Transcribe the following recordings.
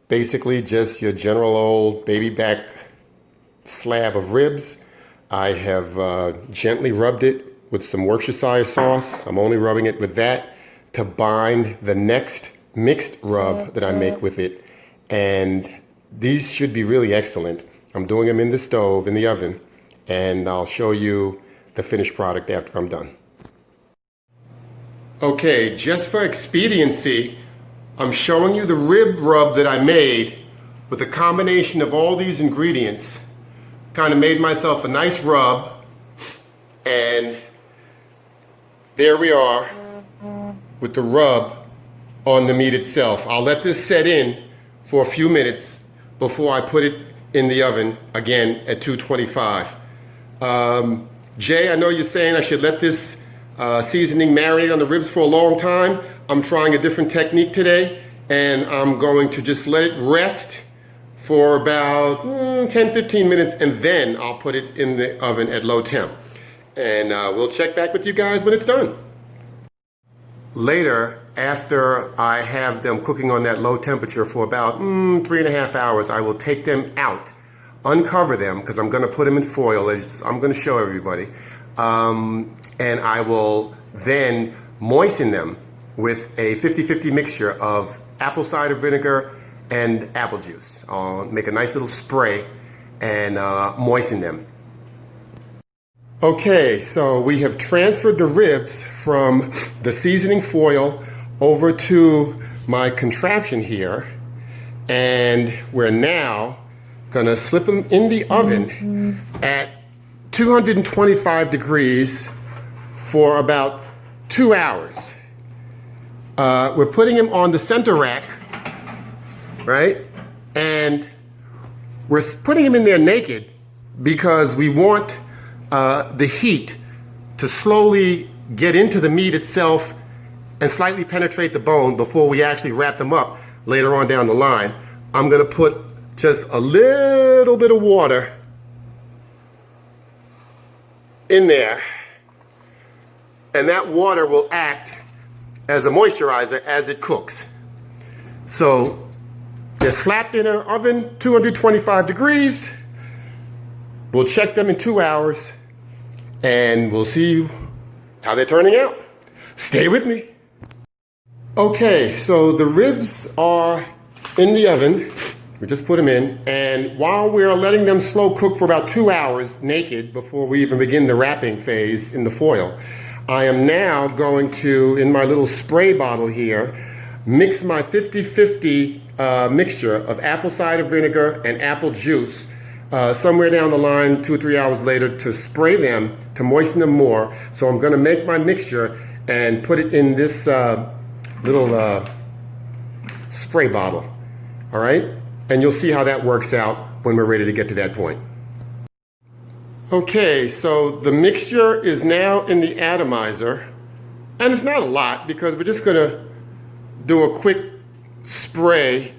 basically just your general old baby back slab of ribs. I have gently rubbed it with some Worcestershire sauce. I'm only rubbing it with that to bind the next mixed rub that I make with it. And these should be really excellent. I'm doing them in the stove, in the oven, and I'll show you the finished product after I'm done. Okay, just for expediency, I'm showing you the rib rub that I made with a combination of all these ingredients. Kind of made myself a nice rub, and there we are with the rub on the meat itself. I'll let this set in for a few minutes before I put it in the oven again at 225. Jay, I know you're saying I should let this seasoning marinate on the ribs for a long time. I'm trying a different technique today, and I'm going to just let it rest for about 10-15 minutes, and then I'll put it in the oven at low temp. And we'll check back with you guys when it's done. Later, after I have them cooking on that low temperature for about 3.5 hours, I will take them out, uncover them, because I'm going to put them in foil, as I'm going to show everybody, and I will then moisten them with a 50-50 mixture of apple cider vinegar and apple juice. I'll make a nice little spray and moisten them. Okay, so we have transferred the ribs from the seasoning foil over to my contraption here, and we're now gonna slip them in the oven at 225 degrees for about 2 hours. We're putting them on the center rack, right? And we're putting them in there naked because we want the heat to slowly get into the meat itself and slightly penetrate the bone before we actually wrap them up later on down the line. I'm gonna put just a little bit of water in there, and that water will act as a moisturizer as it cooks. So they're slapped in an oven, 225 degrees. We'll check them in 2 hours, and we'll see how they're turning out. Stay with me. Okay, so the ribs are in the oven. We just put them in, and while we're letting them slow cook for about 2 hours naked before we even begin the wrapping phase in the foil, I am now going to, in my little spray bottle here, mix my 50-50 mixture of apple cider vinegar and apple juice somewhere down the line 2 or 3 hours later to spray them to moisten them more. So I'm going to make my mixture and put it in this little spray bottle. All right? And you'll see how that works out when we're ready to get to that point. Okay, so the mixture is now in the atomizer, and it's not a lot because we're just going to do a quick spray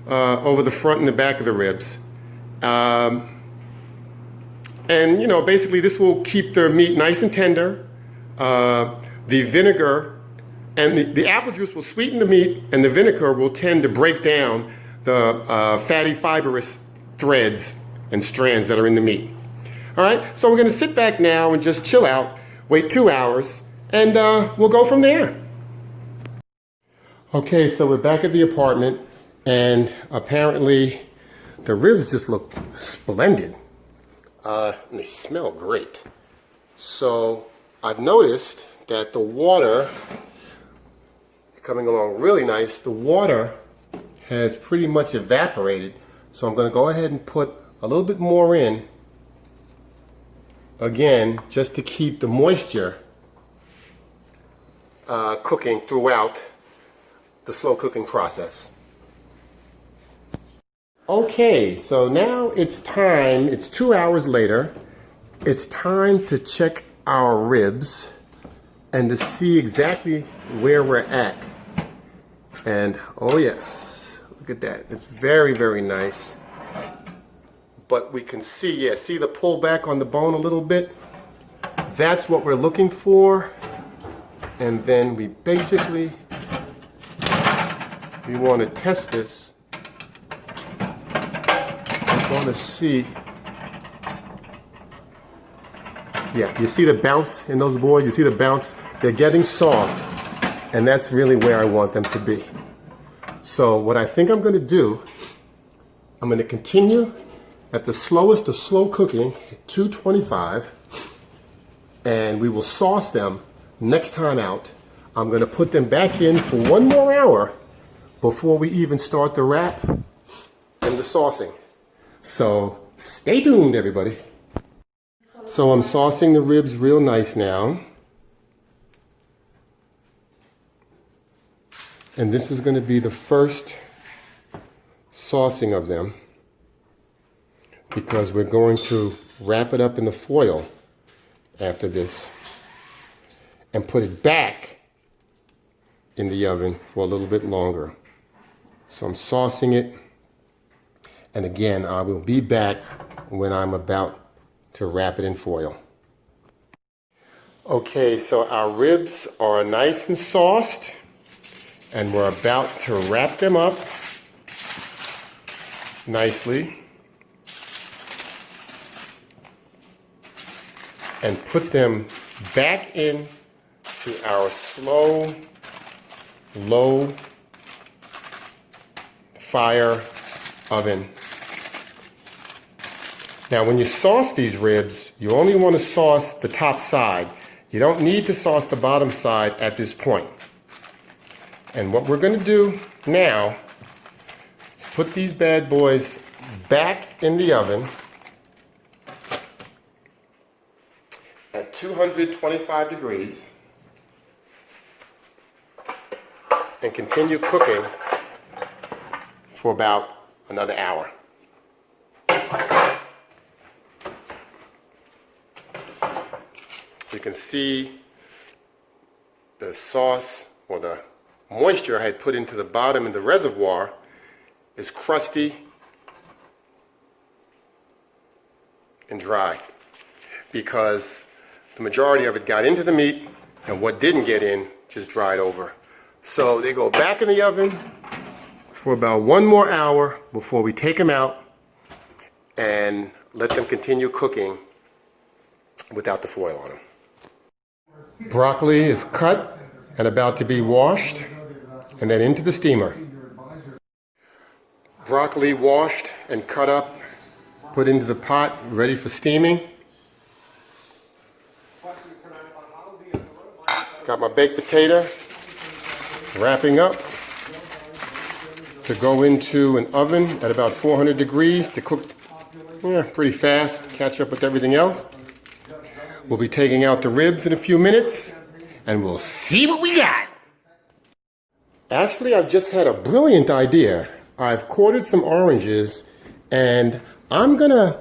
over the front and the back of the ribs. And, you know, basically this will keep the meat nice and tender. The vinegar and the apple juice will sweeten the meat, and the vinegar will tend to break down the fatty fibrous threads and strands that are in the meat. All right, so we're going to sit back now and just chill out, wait 2 hours, and we'll go from there. Okay, so we're back at the apartment, and apparently the ribs just look splendid. And they smell great. So I've noticed that the water, coming along really nice, the water has pretty much evaporated. So I'm going to go ahead and put a little bit more in, again, just to keep the moisture cooking throughout the slow cooking process. Okay, so now it's time, it's 2 hours later, it's time to check our ribs and to see exactly where we're at. And oh yes, look at that, it's very, very nice. But we can see, yeah, see the pullback on the bone a little bit? That's what we're looking for. And then we basically, we want to test this want to see. Yeah, you see the bounce in those boards? You see the bounce? They're getting soft, and that's really where I want them to be. So what I think I'm going to do, I'm going to continue at the slowest of slow cooking, 225, and we will sauce them next time out. I'm going to put them back in for 1 more hour before we even start the wrap and the saucing. So stay tuned, everybody. So I'm saucing the ribs real nice now. And this is going to be the first saucing of them, because we're going to wrap it up in the foil after this and put it back in the oven for a little bit longer. So I'm saucing it, and again, I will be back when I'm about to wrap it in foil. Okay, so our ribs are nice and sauced, and we're about to wrap them up nicely and put them back in to our slow, low fire oven. Now, when you sauce these ribs, you only want to sauce the top side. You don't need to sauce the bottom side at this point. And what we're going to do now is put these bad boys back in the oven at 225 degrees and continue cooking for about another hour. You can see the sauce, or the moisture I had put into the bottom of the reservoir, is crusty and dry because the majority of it got into the meat, and what didn't get in just dried over. So they go back in the oven for about 1 more hour before we take them out and let them continue cooking without the foil on them. Broccoli is cut and about to be washed and then into the steamer. Broccoli washed and cut up, put into the pot, ready for steaming. Got my baked potato wrapping up to go into an oven at about 400 degrees to cook pretty fast, catch up with everything else. We'll be taking out the ribs in a few minutes, and we'll see what we got. Actually, I've just had a brilliant idea. I've quartered some oranges, and I'm gonna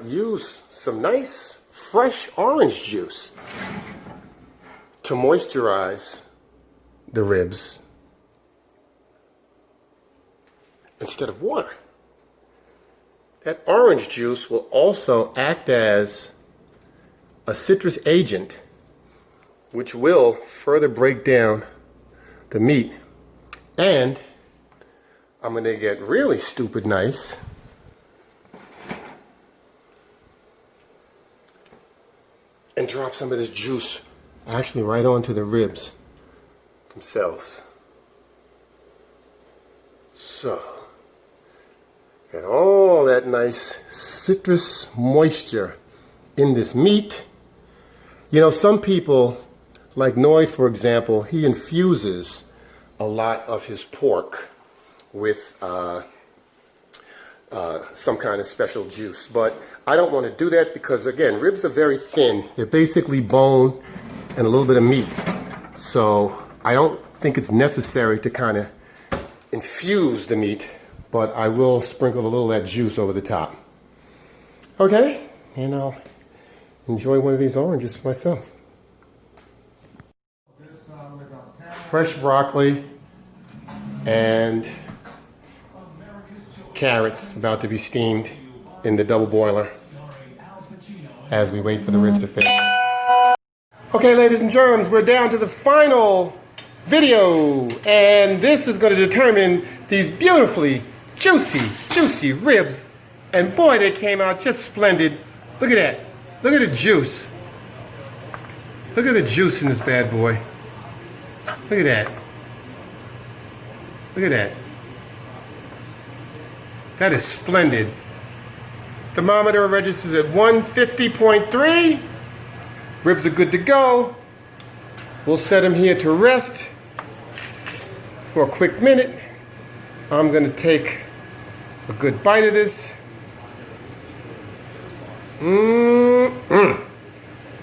use some nice fresh orange juice to moisturize the ribs instead of water. That orange juice will also act as a citrus agent, which will further break down the meat. And I'm going to get really stupid nice and drop some of this juice actually right onto the ribs themselves. So, got all that nice citrus moisture in this meat. You know, some people, like Noyd, for example, he infuses a lot of his pork with some kind of special juice. But I don't want to do that because, again, ribs are very thin. They're basically bone and a little bit of meat. So I don't think it's necessary to kind of infuse the meat, but I will sprinkle a little of that juice over the top. Okay, and I'll enjoy one of these oranges for myself. Fresh broccoli and carrots about to be steamed in the double boiler as we wait for the ribs to finish. Okay, ladies and germs, we're down to the final video, and this is going to determine these beautifully juicy, juicy ribs. And boy, they came out just splendid. Look at that. Look at the juice. Look at the juice in this bad boy. Look at that. Look at that. That is splendid. Thermometer registers at 150.3. Ribs are good to go. We'll set them here to rest for a quick minute. I'm going to take a good bite of this.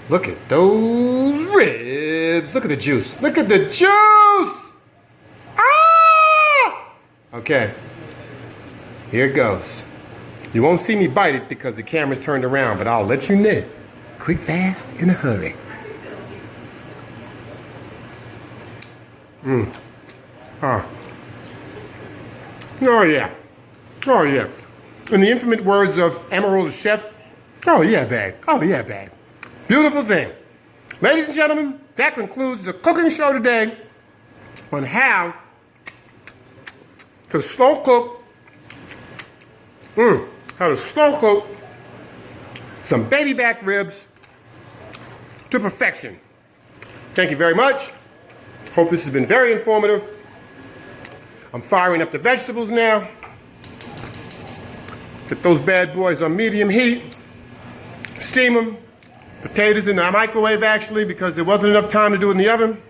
Look at those ribs. Look at the juice. Look at the juice. Ah! Okay. Here it goes. You won't see me bite it because the camera's turned around, but I'll let you know. Quick, fast, in a hurry. Oh. Oh, yeah. Oh, yeah. In the infamous words of Emerald the Chef, oh, yeah, bag. Oh, yeah, bag. Beautiful thing. Ladies and gentlemen, that concludes the cooking show today on how to slow cook how to slow cook some baby back ribs to perfection. Thank you very much. Hope this has been very informative. I'm firing up the vegetables now. Get those bad boys on medium heat. Steam them. Potatoes in the microwave actually because there wasn't enough time to do it in the oven.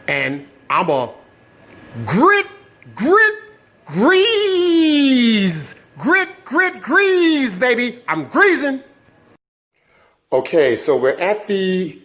And I'm a grease. Grit, grease, baby. I'm greasing. Okay, so we're at the